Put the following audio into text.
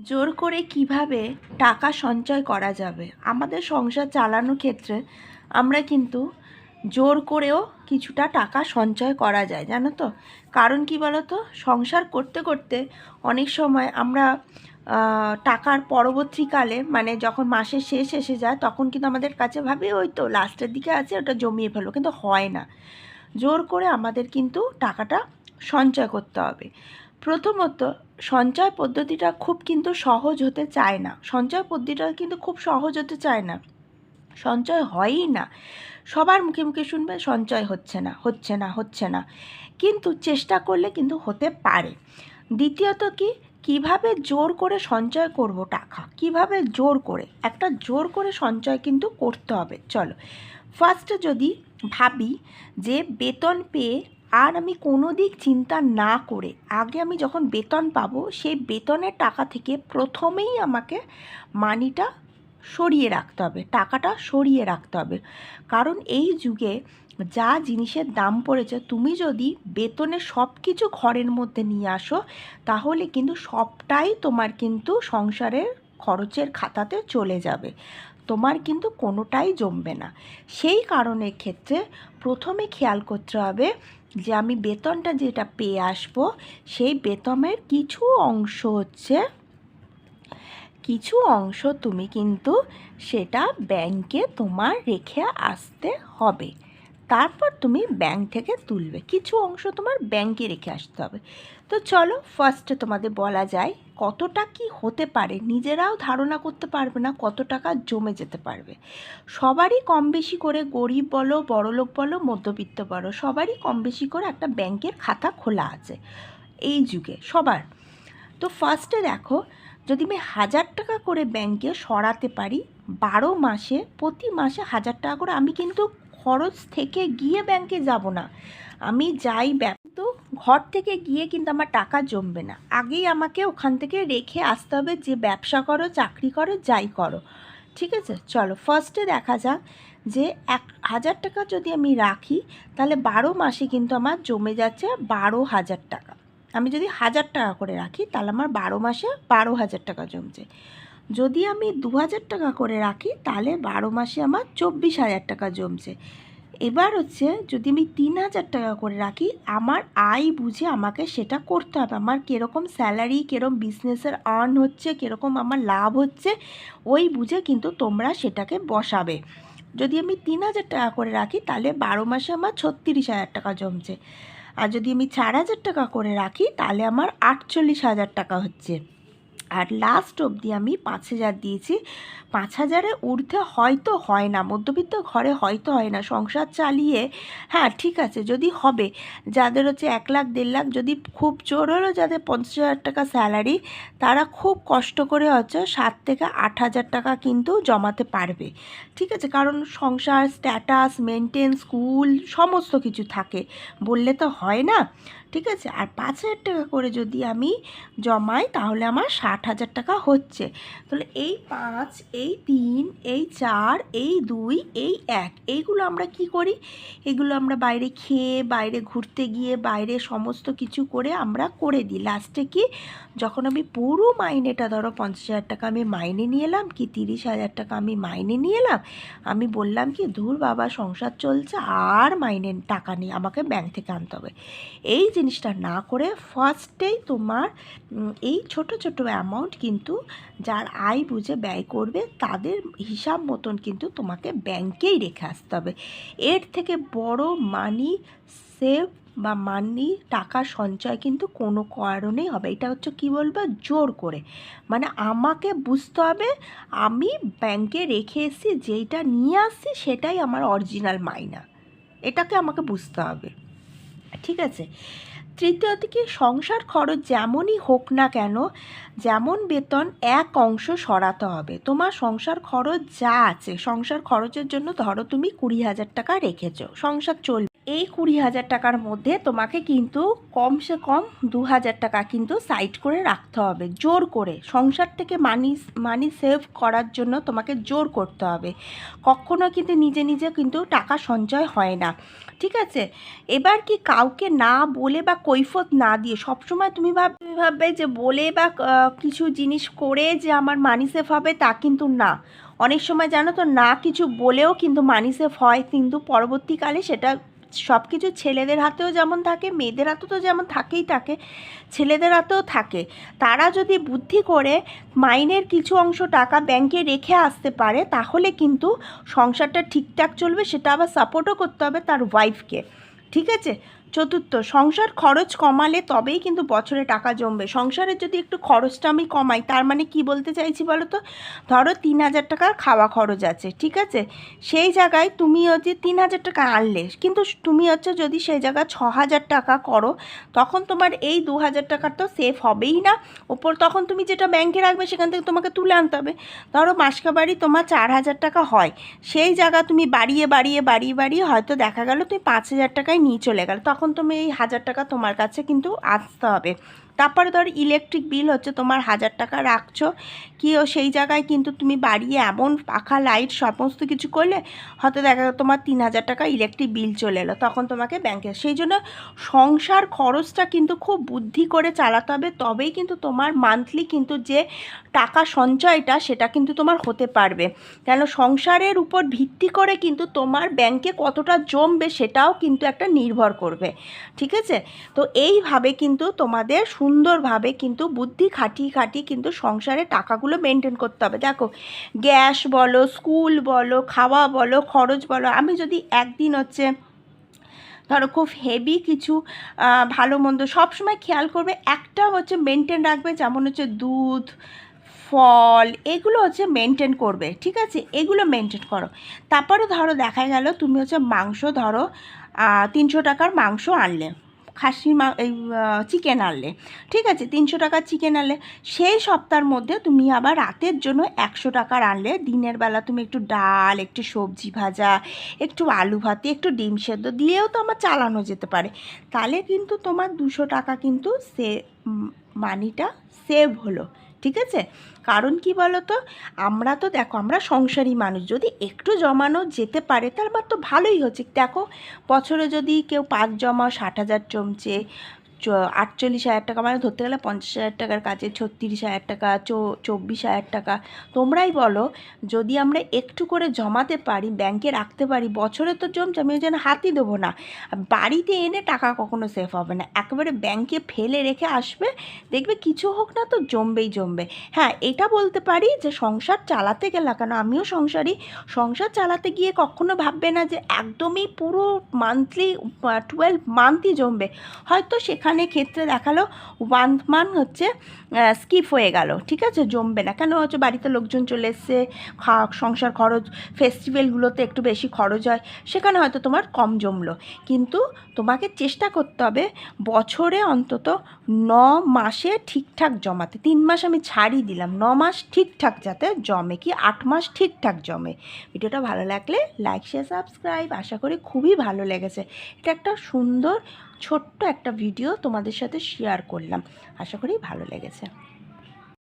জোর করে কিভাবে টাকা সঞ্চয় করা যাবে? আমাদের সংসার চালানোর ক্ষেত্রে আমরা কিন্তু জোর করেও কিছুটা টাকা সঞ্চয় করা যায়, জানো তো? কারণ কি বলো তো, সংসার করতে করতে অনেক সময় আমরা টাকার পরবর্তীকালে, মানে যখন মাসের শেষ এসে যায়, তখন কিন্তু আমাদের কাছে ভাবি ওই তো লাস্টের দিকে আছে, ওটা জমিয়ে ফেলো, কিন্তু হয় না। জোর করে আমাদের কিন্তু টাকাটা সঞ্চয় করতে হবে। প্রথমত, সঞ্চয় পদ্ধতিটা খুব কিন্তু সহজ হতে চায় না। সঞ্চয় পদ্ধতিটা কিন্তু খুব সহজ হতে চায় না, সঞ্চয় হয়ই না। সবার মুখে মুখে শুনবে সঞ্চয় হচ্ছে না, হচ্ছে না, হচ্ছে না, কিন্তু চেষ্টা করলে কিন্তু হতে পারে। দ্বিতীয়ত কি, কিভাবে জোর করে সঞ্চয় করব টাকা, কিভাবে জোর করে একটা জোর করে সঞ্চয় কিন্তু করতে হবে। চলো, ফার্স্টে যদি ভাবি যে বেতন পেয়ে আর আমি কোনো দিক চিন্তা না করে, আগে আমি যখন বেতন পাবো সেই বেতনের টাকা থেকে প্রথমেই আমাকে মানিটা সরিয়ে রাখতে হবে, টাকাটা সরিয়ে রাখতে হবে। কারণ এই যুগে যা জিনিসের দাম পড়েছে, তুমি যদি বেতনে সব কিছু ঘরের মধ্যে নিয়ে আসো, তাহলে কিন্তু সবটাই তোমার কিন্তু সংসারের খরচের খাতাতে চলে যাবে, তোমার কিন্তু কোনোটাই জমবে না। সেই কারণের ক্ষেত্রে প্রথমে খেয়াল করতে হবে যে আমি বেতনটা যেটা পেয়ে আসবো, সেই বেতনের কিছু অংশ তুমি কিন্তু সেটা ব্যাংকে তোমার রেখে আসতে হবে। তারপর তুমি ব্যাংক থেকে তুলবে, কিছু অংশ তোমার ব্যাংকে রেখে আসতে হবে। তো চলো, ফার্স্টে তোমাদের বলা যায় কতটা কি হতে পারে, নিজেরাও ধারণা করতে পারবে না কত টাকা জমে যেতে পারবে। সবারই কম বেশি করে, গরিব বলো, বড়লোক বলো, মধ্যবিত্ত বলো, সবারই কম বেশি করে একটা ব্যাংকের খাতা খোলা আছে এই যুগে সবার। তো ফার্স্টে দেখো, যদি আমি 1,000 টাকা করে ব্যাংকে সরাতে পারি 12 মাসে, প্রতি মাসে 1,000 টাকা করে, আমি কিন্তু খরচ থেকে গিয়ে ব্যাংকে যাব না, আমি যাই তো ঘর থেকে গিয়ে কিন্তু আমার টাকা জমবে না, আগেই আমাকে ওখান থেকে রেখে আসতে হবে, যে ব্যবসা করো, চাকরি করো, যাই করো। ঠিক আছে, চলো ফার্স্টে দেখা যাক যে 1,000 টাকা যদি আমি রাখি, তাহলে 12 মাসে কিন্তু আমার জমে যাচ্ছে 12,000 টাকা। আমি যদি 1,000 টাকা করে রাখি, তাহলে আমার 12 মাসে 12,000 টাকা জমছে। যদি আমি 2,000 টাকা করে রাখি, তাহলে 12 মাসে আমার 24,000 টাকা জমছে। এবার হচ্ছে, যদি আমি 3,000 টাকা করে রাখি, আমার আয় বুঝে আমাকে সেটা করতে হবে, আমার কীরকম স্যালারি, কীরকম বিজনেসের আর্ন হচ্ছে, কীরকম আমার লাভ হচ্ছে, ওই বুঝে কিন্তু তোমরা সেটাকে বসাবে। যদি আমি 3,000 টাকা করে রাখি, তাহলে 12 মাসে আমার 36,000 টাকা জমছে। আর যদি আমি 4,000 টাকা করে রাখি, তাহলে আমার 48,000 টাকা হচ্ছে। আর লাস্ট অবধি আমি 5,000 দিয়েছি, 5,000-এর ঊর্ধ্বে হয়তো হয় না, মধ্যবিত্ত ঘরে হয়তো হয় না সংসার চালিয়ে। হ্যাঁ ঠিক আছে, যদি হবে, যাদের হচ্ছে 1 লাখ 1.5 লাখ, যদি খুব জোর হলো যাদের 50,000 টাকা স্যালারি, তারা খুব কষ্ট করে হচ্ছে 7,000 থেকে 8,000 টাকা কিন্তু জমাতে পারবে। ঠিক আছে, কারণ সংসার, স্ট্যাটাস মেনটেন, স্কুল, সমস্ত কিছু থাকে, বললে তো হয় না। ঠিক আছে, আর 5,000 টাকা করে যদি আমি জমাই, তাহলে আমার 60,000 টাকা হচ্ছে। তাহলে এই 5, এই 3, এই 4, এই 2, এই 1, এইগুলো আমরা কি করি, এগুলো আমরা বাইরে খেয়ে, বাইরে ঘুরতে গিয়ে, বাইরে সমস্ত কিছু করে আমরা করে দিই। লাস্টে কি, যখন আমি পুরো মাইনেটা, ধরো 50,000 টাকা আমি মাইনে নিয়ে এলাম, কি 30,000 টাকা আমি মাইনে নিয়ে এলাম, আমি বললাম কি, ধুর বাবা সংসার চলছে, আর মাইনে টাকা নেই, আমাকে ব্যাংক থেকে আনতে হবে। এই জিনিসটা না করে ফার্স্টেই তোমার এই ছোট ছোট অ্যামাউন্ট কিন্তু যার আয় বুঝে ব্যয় করবে, তাদের হিসাব মতন কিন্তু তোমাকে ব্যাংকেই রেখে আসতে হবে। এর থেকে বড় মানি সেভ বা মানি টাকা সঞ্চয় কিন্তু কোনো কারণেই হবে। এটা হচ্ছে কি বলবো, জোর করে, মানে আমাকে বুঝতে হবে আমি ব্যাংকে রেখে এসেছি, যেইটা নিয়ে আসছি সেটাই আমার অরিজিনাল মাইনা, এটাকে আমাকে বুঝতে হবে। ঠিক আছে, তৃতীয়ত কি, সংসার খরচ যেমনই হোক না কেন, যেমন বেতন, এক অংশ সরাতে হবে। তোমার সংসার খরচ যা আছে, সংসার খরচের জন্য ধরো তুমি 20,000 টাকা রেখেছো, সংসার চলবে, এই 20,000 টাকার মধ্যে তোমাকে কিন্তু কমসে কম 2,000 টাকা কিন্তু সাইড করে রাখতে হবে, জোর করে। সংসার থেকে মানি সেভ করার জন্য তোমাকে জোর করতে হবে। কখনো কিন্তু নিজে নিজে কিন্তু টাকা সঞ্চয় হয় না, ঠিক আছে? এবার কি কাউকে না বলে বা কৈফিয়ত না দিয়ে সবসময় তুমি ভাববে যে বলে বা কিছু জিনিস করে যে আমার মানি সেভ হবে, তা কিন্তু না। অনেক সময় জানো তো, না কিছু বলেও কিন্তু মানি সেভ হয়, কিন্তু পরবর্তীকালে সেটা সব কিছু ছেলেদের হাতেও যেমন থাকে, মেয়েদের হাতেও তো যেমন থাকেই থাকে, ছেলেদের হাতেও থাকে। তারা যদি বুদ্ধি করে মাইনের কিছু অংশ টাকা ব্যাংকে রেখে আসতে পারে, তাহলে কিন্তু সংসারটা ঠিকঠাক চলবে। সেটা আবার সাপোর্টও করতে হবে তার ওয়াইফকে, ঠিক আছে? চতুর্থ, সংসার খরচ কমালে তবেই কিন্তু বছরে টাকা জমবে। সংসারের যদি একটু খরচটা আমি কমাই, তার মানে কি বলতে চাইছি বলো তো? ধরো 3,000 টাকার খাওয়া খরচ আছে, ঠিক আছে? সেই জায়গায় তুমি হচ্ছে 3,000 টাকা আনলে, কিন্তু তুমি হচ্ছে যদি সেই জায়গায় 6,000 টাকা করো, তখন তোমার এই 2,000 টাকার তো সেভ হবেই না। ওপর তখন তুমি যেটা ব্যাংকে রাখবে সেখান থেকে তোমাকে তুলে আনতে হবে। ধরো মাসকাবারি তোমার 4,000 টাকা হয়, সেই জায়গা তুমি বাড়িয়ে বাড়িয়ে বাড়িয়ে বাড়িয়ে হয়তো দেখা গেল তুমি 5,000 টাকায় নিয়ে চলে গেল, তখন তুমি এই 1,000 টাকা তোমার কাছে কিন্তু আসতে হবে। তারপরে ধর ইলেকট্রিক বিল হচ্ছে তোমার 1,000 টাকা রাখছো, কি সেই জায়গায় কিন্তু তুমি বাড়িয়ে এমন পাখা লাইট সমস্ত কিছু করলে হয়তো দেখা গেল তোমার 3,000 টাকা ইলেকট্রিক বিল চলে এলো, তখন তোমাকে ব্যাংকে। সেই জন্য সংসার খরচটা কিন্তু খুব বুদ্ধি করে চালাতে হবে, তবেই কিন্তু তোমার মান্থলি কিন্তু যে টাকা সঞ্চয়টা সেটা কিন্তু তোমার হতে পারবে। কেন, সংসারের উপর ভিত্তি করে কিন্তু তোমার ব্যাংকে কতটা জমবে সেটাও কিন্তু একটা নির্ভর করবে, ঠিক আছে? তো এইভাবে কিন্তু তোমাদের সুন্দরভাবে কিন্তু বুদ্ধি খাটিয়ে খাটিয়ে কিন্তু সংসারে টাকাগুলো মেনটেন করতে হবে। দেখো, গ্যাস বলো, স্কুল বলো, খাওয়া বলো, খরচ বলো, আমি যদি একদিন হচ্ছে ধরো খুব হেভি কিছু ভালো মন্দ সবসময় খেয়াল করবে, একটা হচ্ছে মেনটেন রাখবে, যেমন হচ্ছে দুধ, ফল, এগুলো হচ্ছে মেনটেন করবে, ঠিক আছে? এগুলো মেনটেন করো। তারপরে ধরো দেখা গেল তুমি হচ্ছে মাংস, ধরো 300 টাকার মাংস আনলে, এই চিকেন আনলে, ঠিক আছে? 300 টাকার চিকেন আনলে, সেই সপ্তাহের মধ্যে তুমি আবার রাতের জন্য 100 টাকার আনলে, দিনের বেলা তুমি একটু ডাল, একটু সবজি ভাজা, একটু আলু ভাতে, একটু ডিম সেদ্ধ দিয়েও তো আমার চালানো যেতে পারে। তাহলে কিন্তু তোমার 200 টাকা কিন্তু মানিটা সেভ হলো, ঠিক আছে? কারণ কি বলো তো, আমরা তো দেখো আমরা সংসারী মানুষ, যদি একটু জমানো যেতে পারে তারপর তো ভালোই হচ্ছে। দেখো, বছরে যদি কেউ 5 জমা 60,000 জমছে, 48,000 টাকা, মানে ধরতে গেলে 50,000 টাকার কাছে 36,000 টাকা, 24,000 টাকা। তোমরাই বলো, যদি আমরা একটু করে জমাতে পারি, ব্যাংকে রাখতে পারি, বছরে তো জমছে, আমি যেন হাতই দেবো না। বাড়িতে এনে টাকা কখনো সেভ হবে না, একেবারে ব্যাংকে ফেলে রেখে আসবে, দেখবে কিছু হোক না তো জমবেই জমবে। হ্যাঁ, এটা বলতে পারি যে সংসার চালাতে গেলে, কেন আমিও সংসারী, সংসার চালাতে গিয়ে কখনো ভাববে না যে একদমই পুরো মান্থলি 12 মান্থই জমবে। হয়তো সেখানে ক্ষেত্রে দেখালো 1 মান্থ হচ্ছে স্কিপ হয়ে গেল, ঠিক আছে? জমবে না, কেন হচ্ছে বাড়িতে লোকজন চলে এসছে, সংসার খরচ, ফেস্টিভ্যালগুলোতে একটু বেশি খরচ হয়, সেখানে হয়তো তোমার কম জমলো। কিন্তু তোমাকে চেষ্টা করতে হবে বছরে অন্তত 9 মাসে ঠিকঠাক জমাতে। 3 মাস আমি ছাড়ই দিলাম, 9 মাস ঠিকঠাক যাতে জমে, কি 8 মাস ঠিকঠাক জমে। ভিডিওটা ভালো লাগলে লাইক, শেয়ার, সাবস্ক্রাইব। আশা করি খুবই ভালো লেগেছে। এটা একটা সুন্দর ছোট্ট একটা ভিডিও তোমাদের সাথে শেয়ার করলাম, আশা করি ভালো লেগেছে।